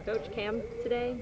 coach, Cam, today?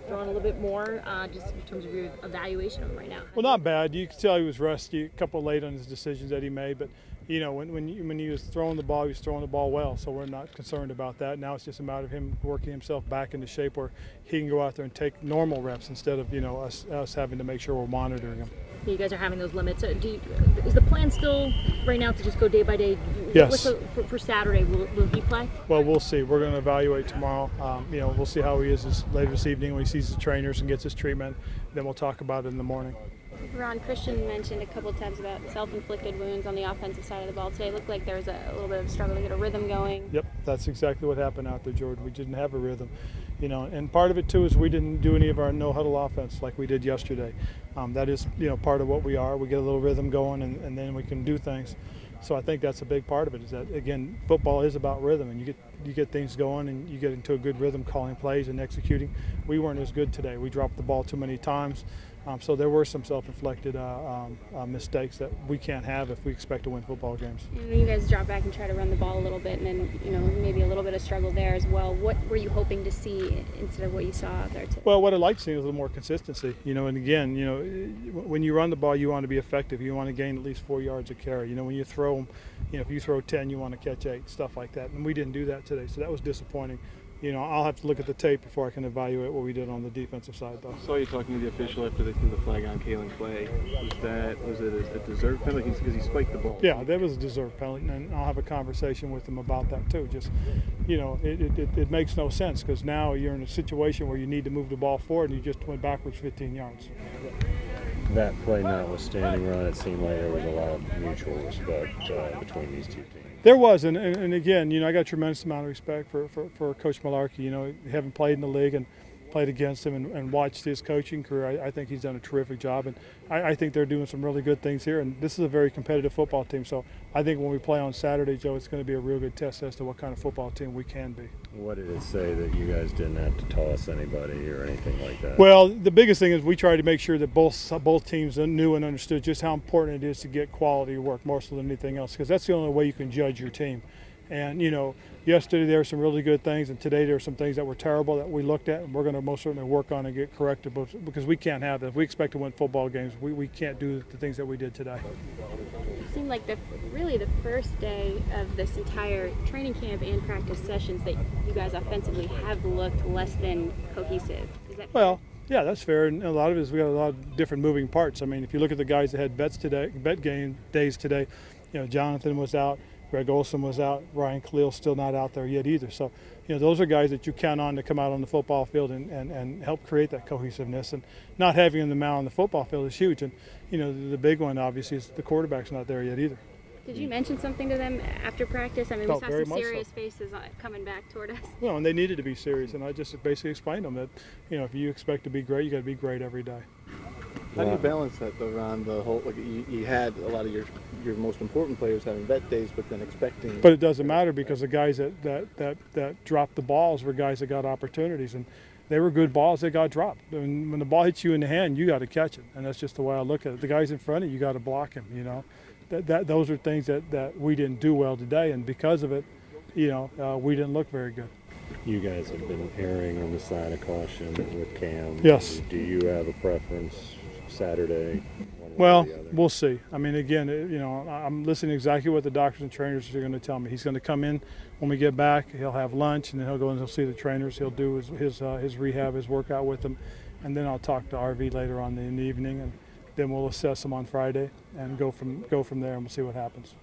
Throwing a little bit more, just in terms of your evaluation of him right now. Well, not bad. You could tell he was rusty, a couple late on his decisions that he made, but you know, when he was throwing the ball, he was throwing the ball well, so we're not concerned about that. Now it's just a matter of him working himself back into shape where he can go out there and take normal reps instead of, you know, us having to make sure we're monitoring him. You guys are having those limits. Is the plan still right now to just go day by day? Yes. For Saturday, will he play? Well, we'll see. We're going to evaluate tomorrow. You know, we'll see how he is later this evening when he sees the trainers and gets his treatment. Then we'll talk about it in the morning. Ron, Christian mentioned a couple of times about self-inflicted wounds on the offensive side of the ball today. It looked like there was a little bit of struggle to get a rhythm going. Yep, that's exactly what happened out there, Jordan. We didn't have a rhythm, you know, and part of it too is we didn't do any of our no-huddle offense like we did yesterday. That is, you know, part of what we are. We get a little rhythm going, and then we can do things. So I think that's a big part of it. Is that again, football is about rhythm, and you get things going, and you get into a good rhythm, calling plays and executing. We weren't as good today. We dropped the ball too many times. So there were some self-inflicted mistakes that we can't have if we expect to win football games. And when you guys drop back and try to run the ball a little bit, and then, you know, maybe a little bit of struggle there as well, what were you hoping to see instead of what you saw out there today? Well, what I'd like to see is a little more consistency. You know, and again, you know, when you run the ball, you want to be effective. You want to gain at least 4 yards a carry. You know, when you throw them, you know, if you throw 10, you want to catch 8, stuff like that. And we didn't do that today, so that was disappointing. You know, I'll have to look at the tape before I can evaluate what we did on the defensive side, though. I saw you talking to the official after they threw the flag on Kalen Clay. Was it a deserved penalty because he spiked the ball? Yeah, that was a deserved penalty, and I'll have a conversation with him about that too. Just, you know, it makes no sense because now you're in a situation where you need to move the ball forward, and you just went backwards 15 yards. That play notwithstanding, Ron, it seemed like there was a lot of mutual respect between these two teams. There was, and again, you know, I got a tremendous amount of respect for Coach Malarkey. You know, having played in the league and played against him and watched his coaching career, I think he's done a terrific job, and I think they're doing some really good things here. And this is a very competitive football team, so I think when we play on Saturday, Joe, it's going to be a real good test as to what kind of football team we can be. What did it say that you guys didn't have to toss anybody or anything like that? Well, the biggest thing is we tried to make sure that both teams knew and understood just how important it is to get quality work more so than anything else, because that's the only way you can judge your team. And, you know, yesterday there were some really good things, and today there were some things that were terrible that we looked at, and we're going to most certainly work on and get corrected because we can't have that. If we expect to win football games, we can't do the things that we did today. It seemed like really the first day of this entire training camp and practice sessions that you guys offensively have looked less than cohesive. Is that well? Yeah, that's fair, and a lot of it is we got a lot of different moving parts. I mean, if you look at the guys that had bet game days today, you know, Jonathan was out. Greg Olson was out. Ryan Khalil's still not out there yet either. So, you know, those are guys that you count on to come out on the football field and help create that cohesiveness. And not having them out on the football field is huge. And, you know, the big one, obviously, is the quarterback's not there yet either. Did you mention something to them after practice? I mean, we saw some serious faces coming back toward us. Well, and they needed to be serious. And I just basically explained to them that, you know, if you expect to be great, you got to be great every day. How do you balance that, though, Ron? The whole, like, you had a lot of your most important players having vet days, but then expecting. But it doesn't matter because the guys that dropped the balls were guys that got opportunities, and they were good balls that got dropped. And when the ball hits you in the hand, you got to catch it, and that's just the way I look at it. The guys in front of you, got to block him. You know, those are things that we didn't do well today, and because of it, you know, we didn't look very good. You guys have been erring on the side of caution with Cam. Yes. Do you have a preference Saturday? Well, we'll see. I mean, again, you know, I'm listening to exactly what the doctors and trainers are going to tell me. He's going to come in when we get back. He'll have lunch, and then he'll go and he'll see the trainers. He'll do his rehab, his workout with them, and then I'll talk to RV later on in the evening, and then we'll assess him on Friday and go from there, and we'll see what happens.